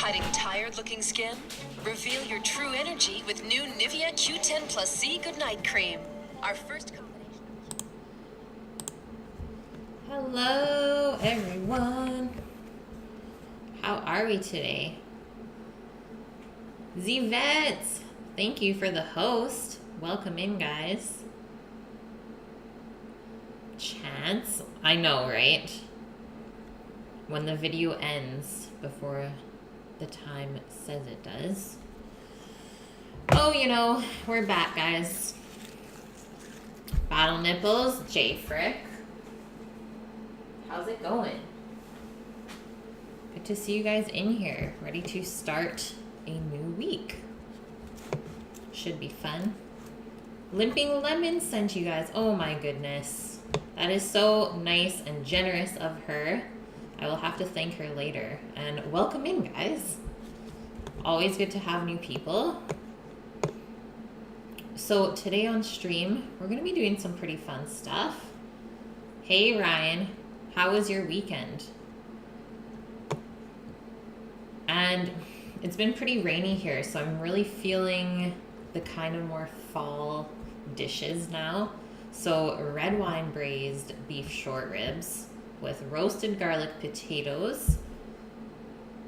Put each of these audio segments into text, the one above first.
Hiding tired-looking skin? Reveal your true energy with new Nivea Q10 Plus C Goodnight Cream. Our first combination. Hello, everyone. How are we today? Zvets, thank you for the host. Welcome in, guys. Chance, I know, right? When the video ends before the time says it does. Oh, you know, we're back, guys. Battle Nipples, J Frick. How's it going? Good to see you guys in here, ready to start a new week. Should be fun. Limping Lemon sent you guys. Oh my goodness. That is so nice and generous of her. I will have to thank her later. And welcome in, guys. Always good to have new people. So today on stream, we're going to be doing some pretty fun stuff. Hey, Ryan. How was your weekend? And it's been pretty rainy here, so I'm really feeling the kind of more fall dishes now. So red wine braised beef short ribs with roasted garlic potatoes.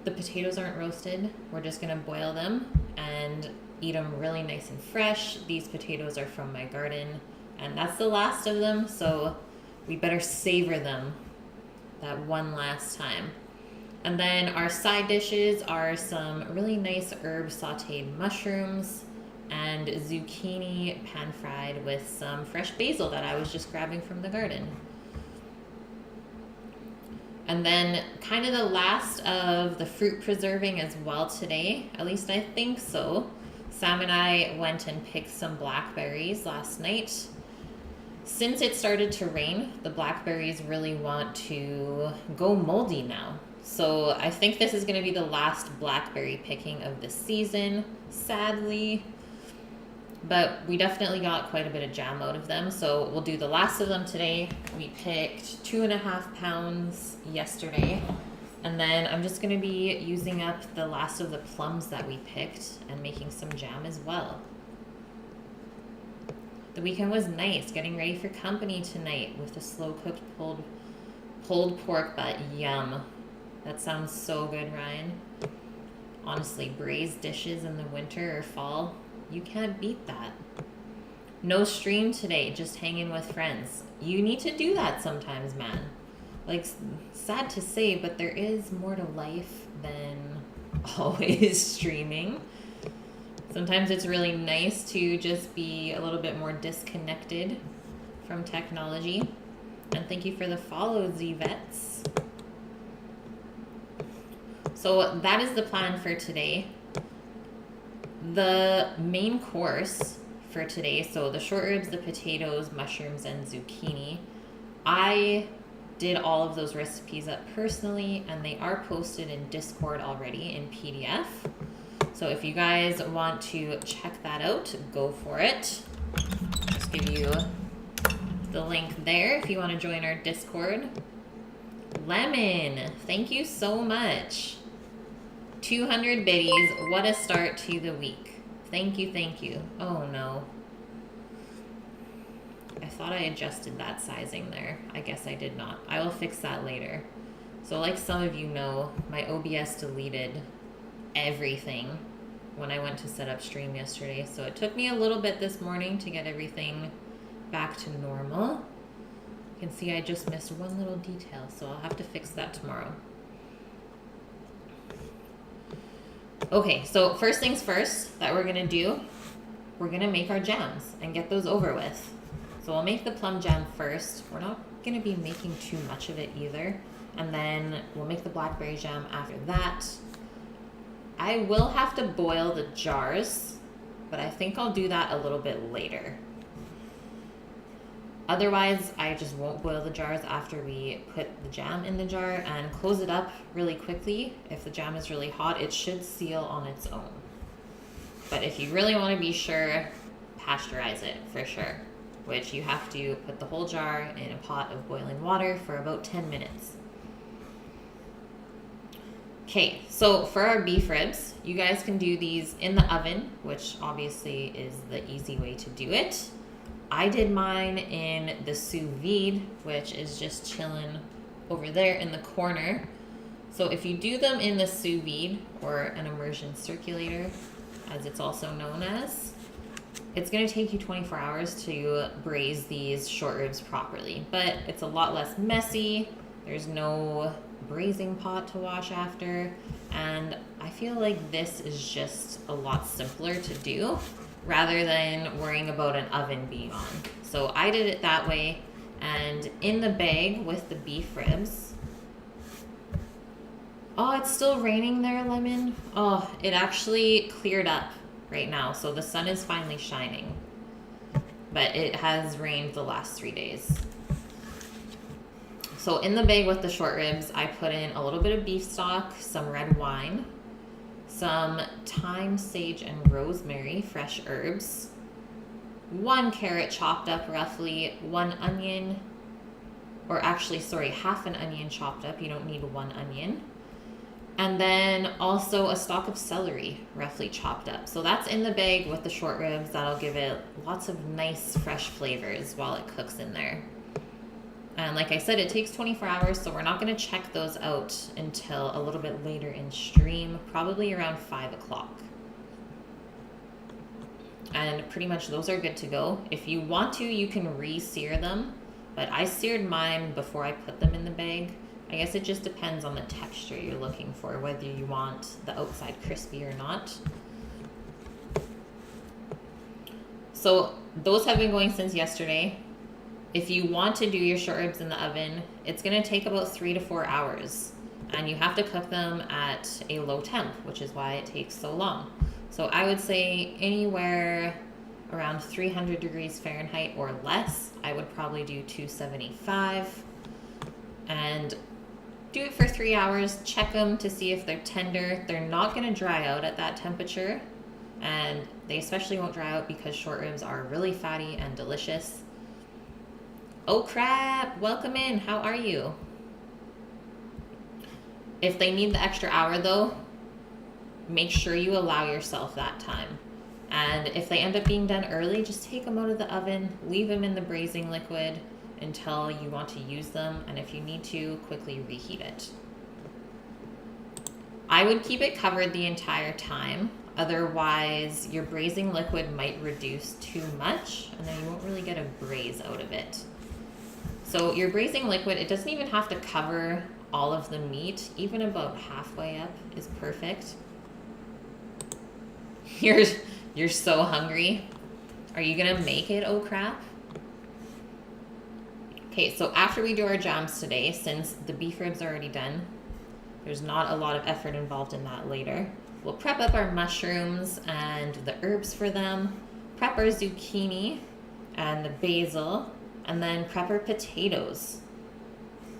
The potatoes aren't roasted. We're just gonna boil them and eat them really nice and fresh. These potatoes are from my garden, and that's the last of them, so we better savor them that one last time. And then our side dishes are some really nice herb sauteed mushrooms and zucchini pan fried with some fresh basil that I was just grabbing from the garden. And then kind of the last of the fruit preserving as well today, at least I think so. Sam and I went and picked some blackberries last night. Since it started to rain, the blackberries really want to go moldy now. So I think this is going to be the last blackberry picking of the season, sadly. But we definitely got quite a bit of jam out of them, so we'll do the last of them today. We picked 2.5 pounds yesterday, and then I'm just going to be using up the last of the plums that we picked and making some jam as well. The weekend was nice, getting ready for company tonight with the slow-cooked pulled pork butt. Yum. That sounds so good, Ryan. Honestly, braised dishes in the winter or fall, you can't beat that. No stream today, just hanging with friends. You need to do that sometimes, man. Like, sad to say, but there is more to life than always streaming. Sometimes it's really nice to just be a little bit more disconnected from technology. And thank you for the follow, Z-Vets. So that is the plan for today. The main course for today, so the short ribs, the potatoes, mushrooms, and zucchini, I did all of those recipes up personally, and they are posted in Discord already in PDF. So if you guys want to check that out, go for it. Just give you the link there if you want to join our Discord. Lemon, thank you so much. 200 biddies, what a start to the week. Thank you, thank you. Oh no. I thought I adjusted that sizing there. I guess I did not. I will fix that later. So like some of you know, my OBS deleted everything when I went to set up stream yesterday. So it took me a little bit this morning to get everything back to normal. You can see I just missed one little detail, so I'll have to fix that tomorrow. Okay, so first things first that we're gonna do, we're gonna make our jams and get those over with. So we'll make the plum jam first. We're not gonna be making too much of it either. And then we'll make the blackberry jam after that. I will have to boil the jars, but I think I'll do that a little bit later. Otherwise, I just won't boil the jars after we put the jam in the jar and close it up really quickly. If the jam is really hot, it should seal on its own. But if you really want to be sure, pasteurize it for sure, which you have to put the whole jar in a pot of boiling water for about 10 minutes. Okay, so for our beef ribs, you guys can do these in the oven, which obviously is the easy way to do it. I did mine in the sous vide, which is just chilling over there in the corner. So if you do them in the sous vide, or an immersion circulator, as it's also known as, it's going to take you 24 hours to braise these short ribs properly. But it's a lot less messy. There's no braising pot to wash after, and I feel like this is just a lot simpler to do rather than worrying about an oven being on. So I did it that way, and in the bag with the beef ribs. Oh, it's still raining there, Lemon. Oh, it actually cleared up right now, so the sun is finally shining, but it has rained the last 3 days. So in the bag with the short ribs, I put in a little bit of beef stock, some red wine, some thyme, sage, and rosemary, fresh herbs, 1 carrot chopped up roughly, 1 onion, or actually, sorry, half an onion chopped up. You don't need 1 onion. And then also a stalk of celery, roughly chopped up. So that's in the bag with the short ribs. That'll give it lots of nice fresh flavors while it cooks in there. And like I said, it takes 24 hours, so we're not going to check those out until a little bit later in stream, probably around 5 o'clock. And pretty much those are good to go. If you want to, you can re-sear them, but I seared mine before I put them in the bag. I guess it just depends on the texture you're looking for, whether you want the outside crispy or not. So those have been going since yesterday. If you want to do your short ribs in the oven, it's going to take about 3 to 4 hours. And you have to cook them at a low temp, which is why it takes so long. So I would say anywhere around 300 degrees Fahrenheit or less. I would probably do 275. And do it for 3 hours. Check them to see if they're tender. They're not going to dry out at that temperature. And they especially won't dry out because short ribs are really fatty and delicious. Oh crap, welcome in, how are you? If they need the extra hour though, make sure you allow yourself that time. And if they end up being done early, just take them out of the oven, leave them in the braising liquid until you want to use them, and if you need to, quickly reheat it. I would keep it covered the entire time, otherwise your braising liquid might reduce too much, and then you won't really get a braise out of it. So your braising liquid, it doesn't even have to cover all of the meat. Even about halfway up is perfect. You're so hungry. Are you gonna make it, oh crap? Okay, so after we do our jams today, since the beef ribs are already done, there's not a lot of effort involved in that later. We'll prep up our mushrooms and the herbs for them, prep our zucchini and the basil, and then prep our potatoes.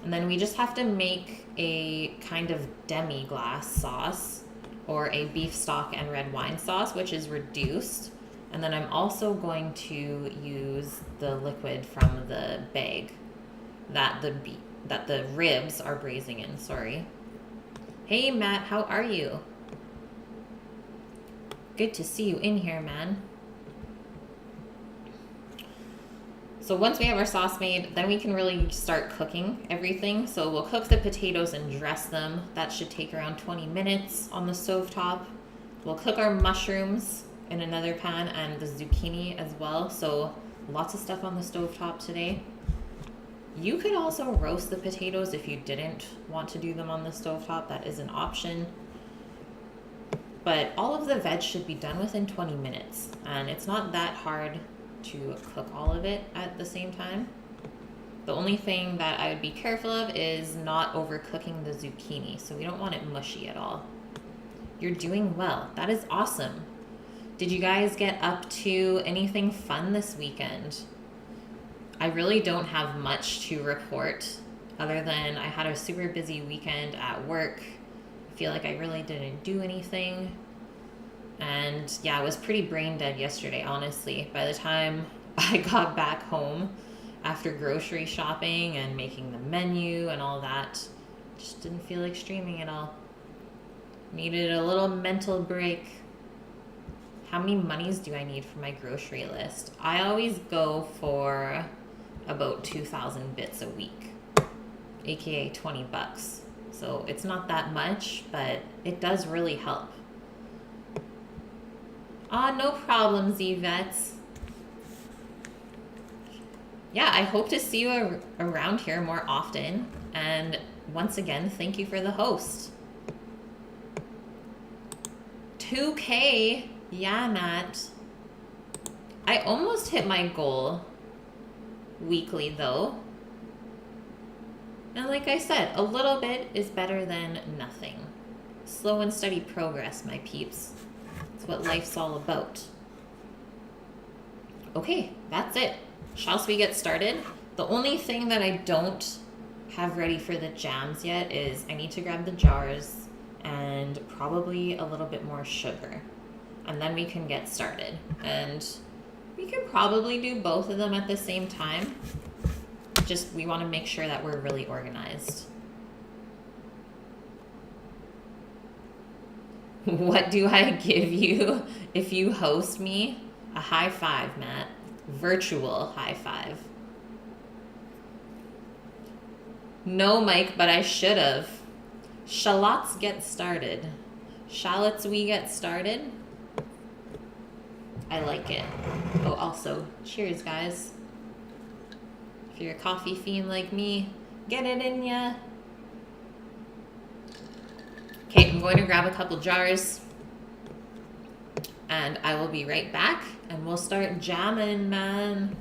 And then we just have to make a kind of demi-glace sauce, or a beef stock and red wine sauce, which is reduced. And then I'm also going to use the liquid from the bag that the ribs are braising in, sorry. Hey Matt, how are you? Good to see you in here, man. So once we have our sauce made, then we can really start cooking everything. So we'll cook the potatoes and dress them. That should take around 20 minutes on the stovetop. We'll cook our mushrooms in another pan and the zucchini as well. So lots of stuff on the stovetop today. You could also roast the potatoes if you didn't want to do them on the stovetop. That is an option. But all of the veg should be done within 20 minutes. And it's not that hard to cook all of it at the same time. The only thing that I would be careful of is not overcooking the zucchini, so we don't want it mushy at all. You're doing well. That is awesome. Did you guys get up to anything fun this weekend? I really don't have much to report other than I had a super busy weekend at work. I feel like I really didn't do anything. And yeah, I was pretty brain dead yesterday, honestly. By the time I got back home after grocery shopping and making the menu and all that, just didn't feel like streaming at all. Needed a little mental break. How many monies do I need for my grocery list? I always go for about 2,000 bits a week, aka 20 bucks. So it's not that much, but it does really help. No problems, Yvette. Yeah, I hope to see you around here more often. And once again, thank you for the host. 2K. Yeah, Matt. I almost hit my goal weekly, though. And like I said, a little bit is better than nothing. Slow and steady progress, my peeps. That's what life's all about. Okay, that's it. Shall we get started? The only thing that I don't have ready for the jams yet is I need to grab the jars and probably a little bit more sugar. And then we can get started. And we can probably do both of them at the same time. Just, we want to make sure that we're really organized. What do I give you if you host me? A high five, Matt. Virtual high five. No, Mike, but I should have. Shallots get started. Shallots we get started. I like it. Oh, also, cheers, guys. If you're a coffee fiend like me, get it in ya. Okay, I'm going to grab a couple jars. And I will be right back. And we'll start jamming, man.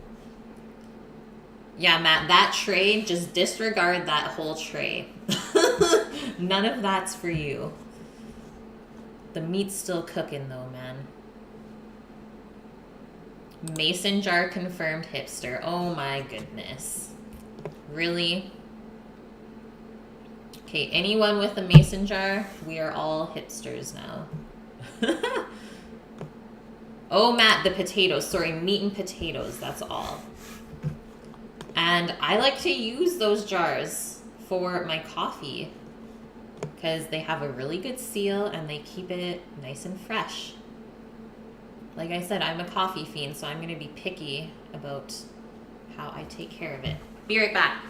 Yeah, Matt, that tray, just disregard that whole tray. None of that's for you. The meat's still cooking, though, man. Mason jar confirmed hipster. Oh my goodness. Really? Okay, anyone with a mason jar, we are all hipsters now. Oh, Matt, the potatoes. Sorry, meat and potatoes, that's all. And I like to use those jars for my coffee because they have a really good seal and they keep it nice and fresh. Like I said, I'm a coffee fiend, so I'm going to be picky about how I take care of it. Be right back.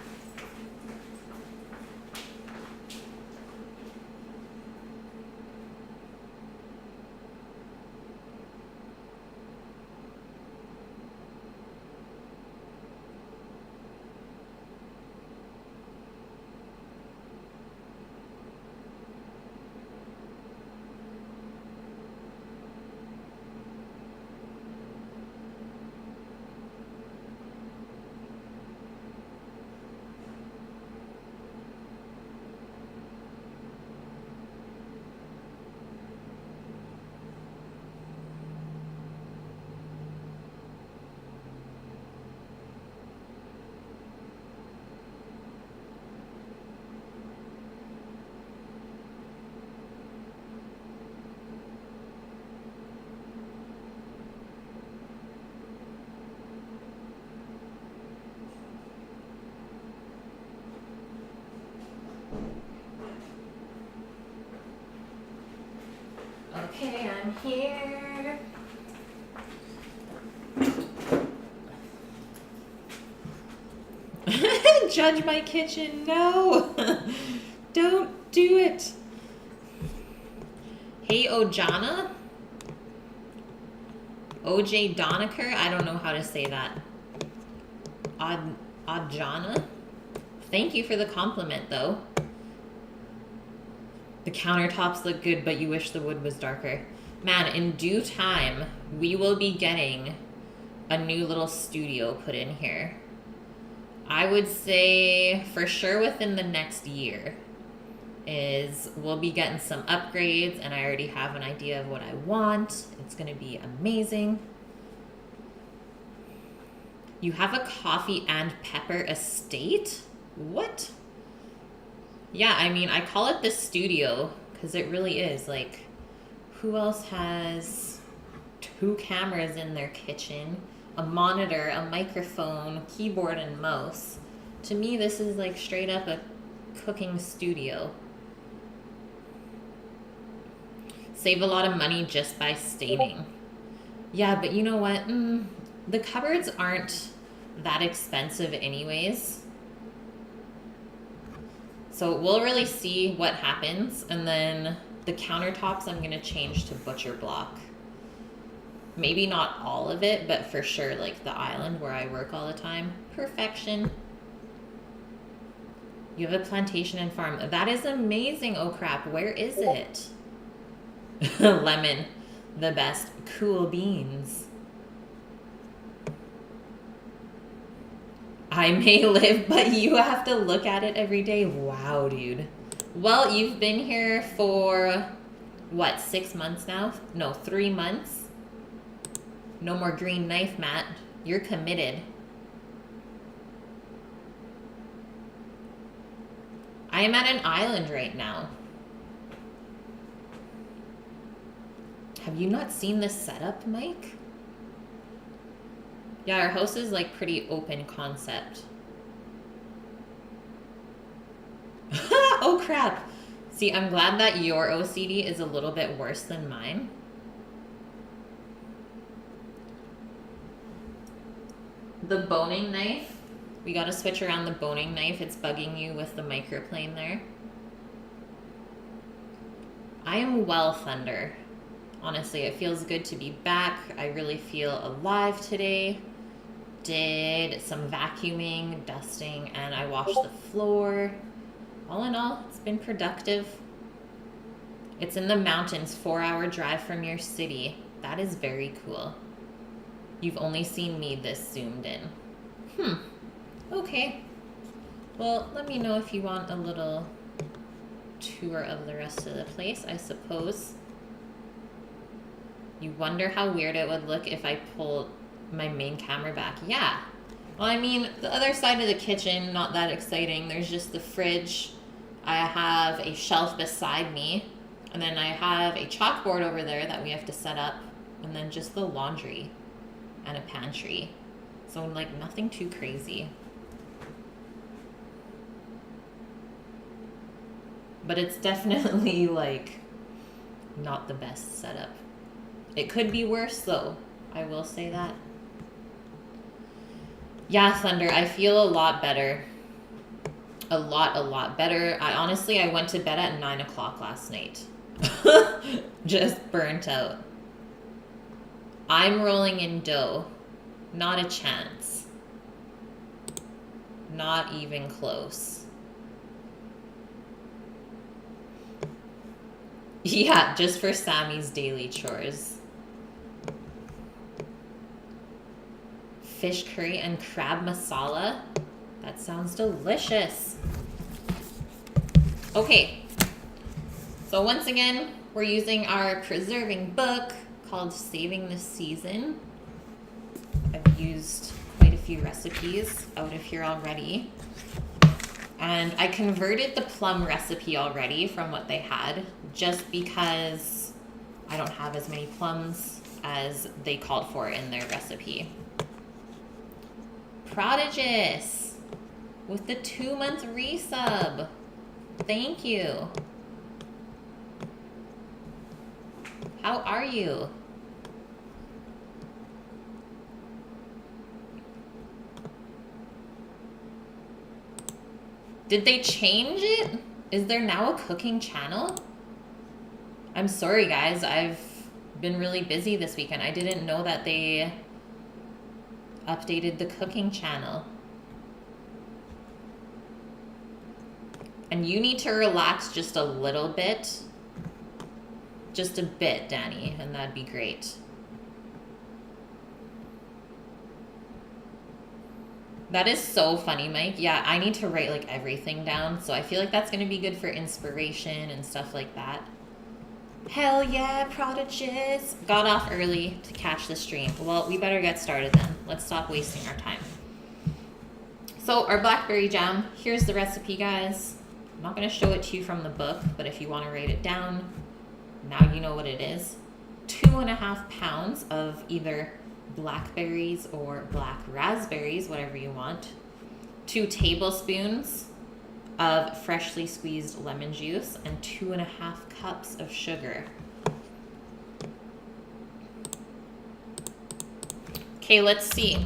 Okay, I'm here. Judge my kitchen, no. Don't do it. Hey, Ojana? OJ Doniker? I don't know how to say that. Ojana? Thank you for the compliment, though. The countertops look good, but you wish the wood was darker. Man, in due time, we will be getting a new little studio put in here. I would say for sure within the next year we'll be getting some upgrades, and I already have an idea of what I want. It's going to be amazing. You have a coffee and pepper estate? What? Yeah, I mean, I call it the studio because it really is. Like, who else has 2 cameras in their kitchen, a monitor, a microphone, keyboard, and mouse? To me, this is like straight up a cooking studio. Save a lot of money just by staining. Yeah, but you know what? The cupboards aren't that expensive anyways. So we'll really see what happens. And then the countertops I'm going to change to butcher block. Maybe not all of it, but for sure like the island where I work all the time. Perfection. You have a plantation and farm. That is amazing. Oh crap, where is it? Lemon, the best. Cool beans. I may live, but you have to look at it every day. Wow, dude. Well, you've been here for, what, 6 months now? No, 3 months. No more green knife, Matt. You're committed. I am at an island right now. Have you not seen this setup, Mike? Yeah, our house is like pretty open concept. Oh crap. See, I'm glad that your OCD is a little bit worse than mine. The boning knife. We gotta switch around the boning knife. It's bugging you with the microplane there. I am well, Thunder. Honestly, it feels good to be back. I really feel alive today. Did some vacuuming, dusting, and I washed the floor. All in all, it's been productive. It's in the mountains, 4-hour drive from your city. That is very cool. You've only seen me this zoomed in. Okay. Well, let me know if you want a little tour of the rest of the place, I suppose. You wonder how weird it would look if I pulled my main camera back. Yeah. Well, I mean, the other side of the kitchen, not that exciting. There's just the fridge. I have a shelf beside me. And then I have a chalkboard over there that we have to set up. And then just the laundry and a pantry. So, like, nothing too crazy. But it's definitely, like, not the best setup. It could be worse, though. I will say that. Yeah, Thunder, I feel a lot better. A lot better. I went to bed at 9 o'clock last night. Just burnt out. I'm rolling in dough. Not a chance. Not even close. Yeah, just for Sammy's daily chores. Fish curry and crab masala. That sounds delicious. Okay. So once again, we're using our preserving book called Saving the Season. I've used quite a few recipes out of here already. And I converted the plum recipe already from what they had, just because I don't have as many plums as they called for in their recipe. Prodigious with the 2-month resub. Thank you. How are you? Did they change it? Is there now a cooking channel? I'm sorry, guys. I've been really busy this weekend. I didn't know that they updated the cooking channel. And you need to relax just a little bit. Just a bit, Danny, and that'd be great. That is so funny, Mike. Yeah, I need to write like everything down, so I feel like that's going to be good for inspiration and stuff like that. Hell yeah, Prodigious. Got off early to catch the stream. Well, we better get started then. Let's stop wasting our time. So our blackberry jam, here's the recipe, guys. I'm not going to show it to you from the book, but if you want to write it down, now you know what it is. 2.5 pounds of either blackberries or black raspberries, whatever you want. 2 tablespoons of freshly squeezed lemon juice and 2.5 cups of sugar. Okay, let's see.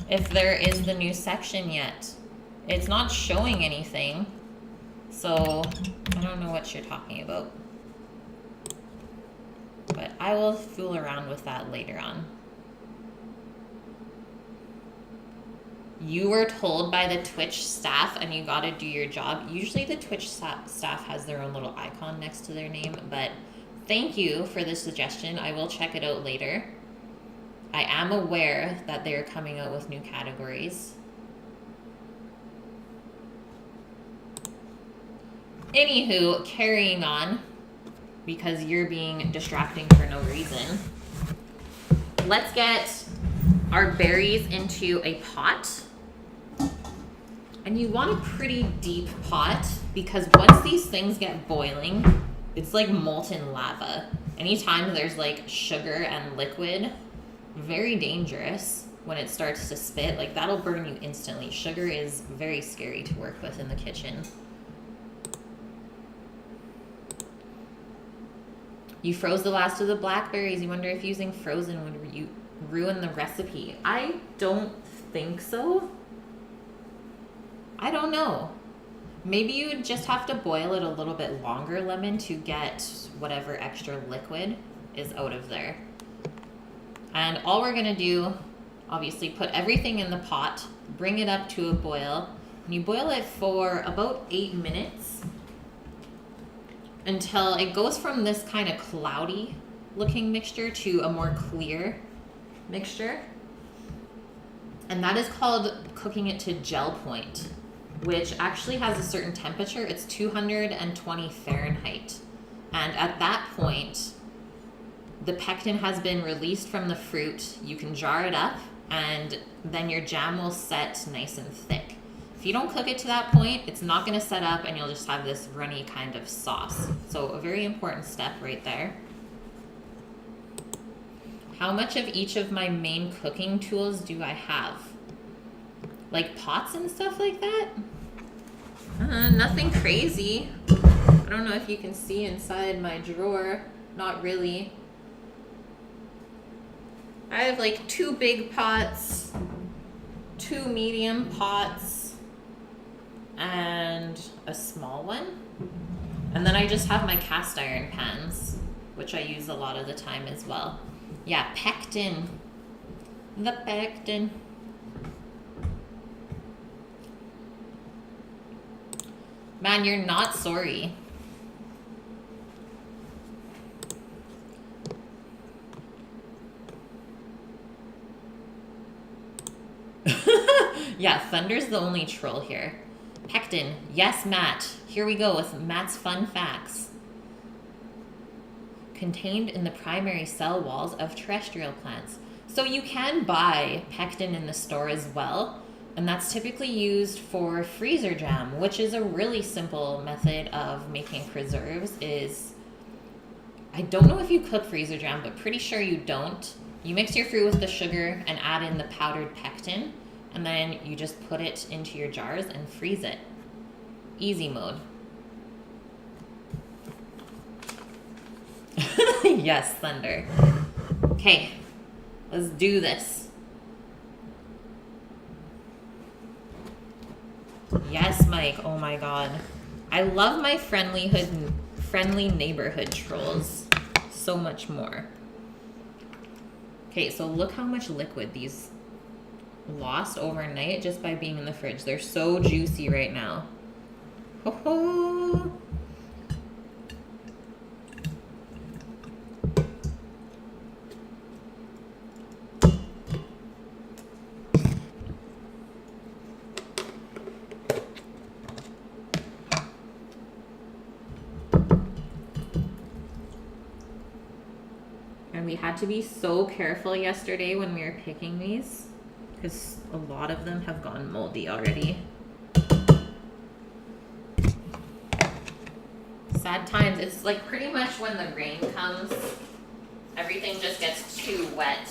If there is the new section yet. It's not showing anything. So, I don't know what you're talking about. But I will fool around with that later on. You were told by the Twitch staff and you gotta do your job. Usually the Twitch staff has their own little icon next to their name, but thank you for the suggestion. I will check it out later. I am aware that they're coming out with new categories. Anywho, carrying on, because you're being distracting for no reason. Let's get our berries into a pot. And you want a pretty deep pot because once these things get boiling, it's like molten lava. Anytime there's like sugar and liquid, very dangerous when it starts to spit. Like that'll burn you instantly. Sugar is very scary to work with in the kitchen. You froze the last of the blackberries. You wonder if using frozen would ruin the recipe. I don't think so. I don't know. Maybe you would just have to boil it a little bit longer, lemon, to get whatever extra liquid is out of there. And all we're gonna do, obviously, put everything in the pot, bring it up to a boil, and you boil it for about 8 minutes until it goes from this kind of cloudy looking mixture to a more clear mixture. And that is called cooking it to gel point, which actually has a certain temperature. It's 220 Fahrenheit. And at that point, the pectin has been released from the fruit. You can jar it up and then your jam will set nice and thick. If you don't cook it to that point, it's not gonna set up and you'll just have this runny kind of sauce. So a very important step right there. How much of each of my main cooking tools do I have? Like pots and stuff like that? Nothing crazy. I don't know if you can see inside my drawer. Not really. I have like 2 big pots, 2 medium pots, and a small one. And then I just have my cast iron pans, which I use a lot of the time as well. Yeah, pectin. The pectin. Man, you're not sorry. Yeah, Thunder's the only troll here. Pectin. Yes, Matt. Here we go with Matt's fun facts. Contained in the primary cell walls of terrestrial plants. So you can buy pectin in the store as well. And that's typically used for freezer jam, which is a really simple method of making preserves. I don't know if you cook freezer jam, but pretty sure you don't. You mix your fruit with the sugar and add in the powdered pectin, and then you just put it into your jars and freeze it. Easy mode. Yes, Thunder. Okay, let's do this. Yes, Mike. Oh my god. I love my friendly neighborhood trolls so much more. Okay, so look how much liquid these lost overnight just by being in the fridge. They're so juicy right now. Ho ho! We had to be so careful yesterday when we were picking these because a lot of them have gone moldy already. Sad times. It's like pretty much when the rain comes, everything just gets too wet.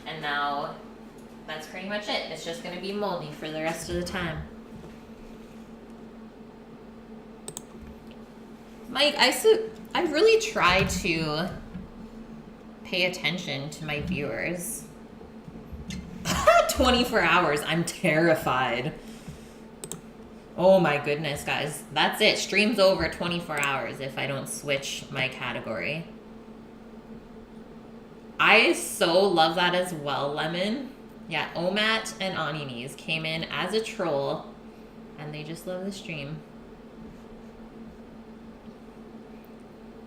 And now that's pretty much it. It's just going to be moldy for the rest of the time. Mike, I really try to pay attention to my viewers. 24 hours. I'm terrified. Oh my goodness, guys. That's it. Stream's over 24 hours if I don't switch my category. I so love that as well, Lemon. Yeah, Omat and Aninis came in as a troll, and they just love the stream.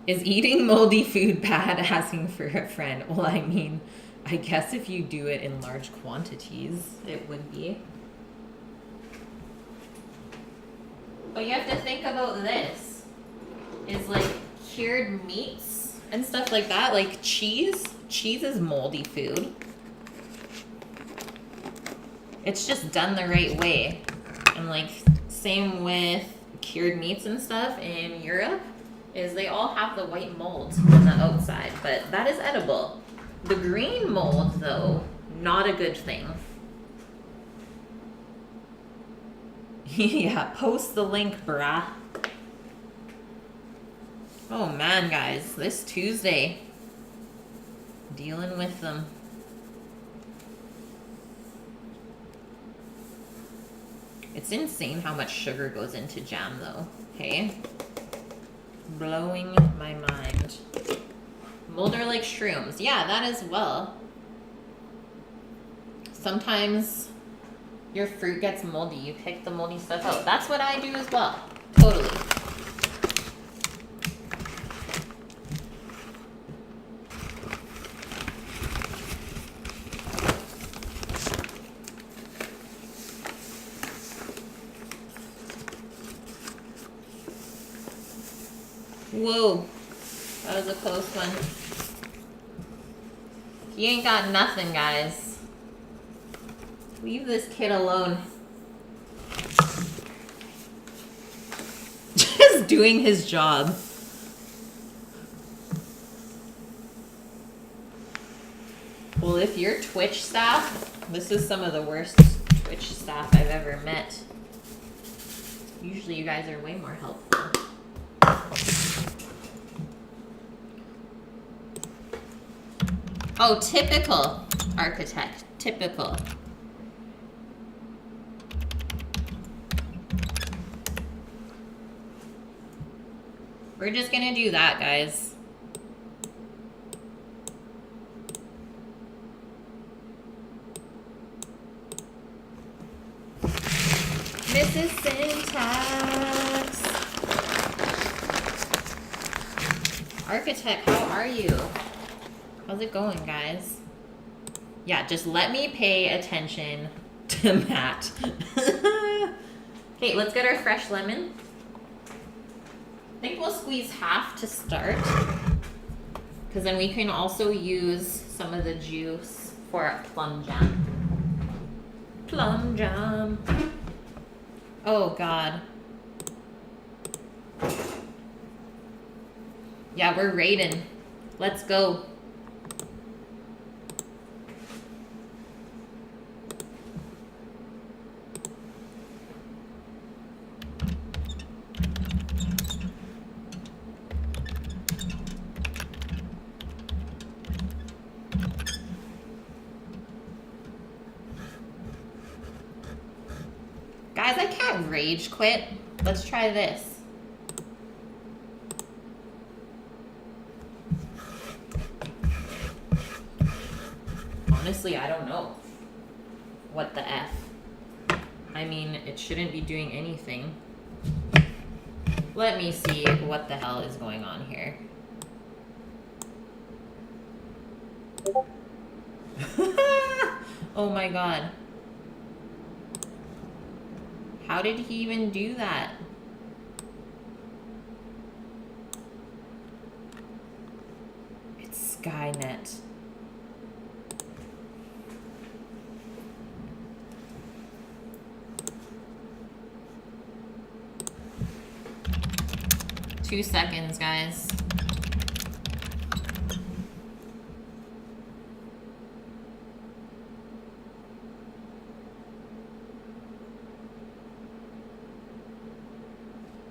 Is eating moldy food bad? Asking for a friend. Well, I mean, I guess if you do it in large quantities, it would be. But you have to think about this. Is like cured meats and stuff like that, like cheese. Cheese is moldy food. It's just done the right way. And like same with cured meats and stuff in Europe, is they all have the white mold on the outside, but that is edible. The green mold though, not a good thing. Yeah, post the link, brah. Oh man, guys, this Tuesday, dealing with them. It's insane how much sugar goes into jam though, hey? Blowing my mind. Molder like shrooms. Yeah, that as well. Sometimes your fruit gets moldy. You pick the moldy stuff out. That's what I do as well. Totally. Whoa, that was a close one. He ain't got nothing, guys. Leave this kid alone. Just doing his job. Well, if you're Twitch staff, this is some of the worst Twitch staff I've ever met. Usually you guys are way more helpful. Oh, typical architect. Typical. We're just gonna do that, guys. Mrs. Syntax. Architect, how are you? How's it going, guys? Yeah, just let me pay attention to Matt. Okay, let's get our fresh lemon. I think we'll squeeze half to start, because then we can also use some of the juice for plum jam. Plum jam. Oh, God. Yeah, we're raiding. Let's go. Guys, I can't rage quit. Let's try this. Honestly, I don't know. What the F? I mean, it shouldn't be doing anything. Let me see what the hell is going on here. Oh my God. How did he even do that? It's Skynet. Two seconds, guys.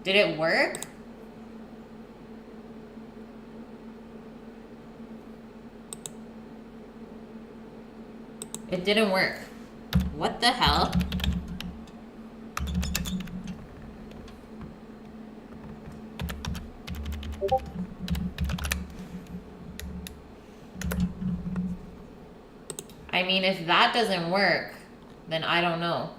Did it work? It didn't work. What the hell? I mean, if that doesn't work, then I don't know.